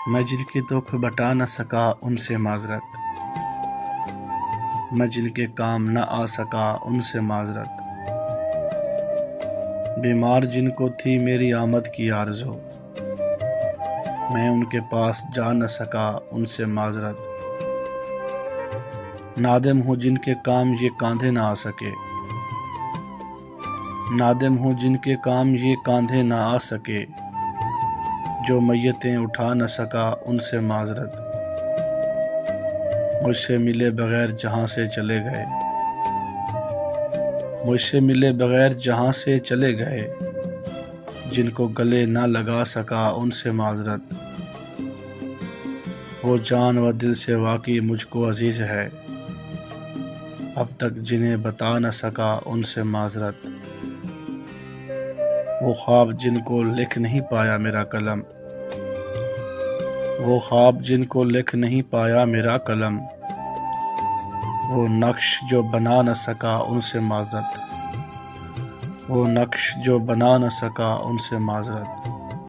میں جن کے دکھ بٹا نہ سکا ان سے معذرت، میں جن کے کام نہ آ سکا ان سے معذرت، بیمار جن کو تھی میری آمد کی آرزو، میں ان کے پاس جا نہ سکا ان سے معذرت، نادم ہوں جن کے کام یہ کاندھے نہ آ سکے، نادم ہوں جن کے کام یہ کاندھے نہ آ سکے، جو میتیں اٹھا نہ سکا ان سے معذرت، مجھ سے ملے بغیر جہاں سے چلے گئے، مجھ سے ملے بغیر جہاں سے چلے گئے، جن کو گلے نہ لگا سکا ان سے معذرت، وہ جان و دل سے واقعی مجھ کو عزیز ہے، اب تک جنہیں بتا نہ سکا ان سے معذرت، وہ خواب جن کو لکھ نہیں پایا میرا قلم، وہ خواب جن کو لکھ نہیں پایا میرا قلم، وہ نقش جو بنا نہ سکا ان سے معذرت، وہ نقش جو بنا نہ سکا ان سے معذرت۔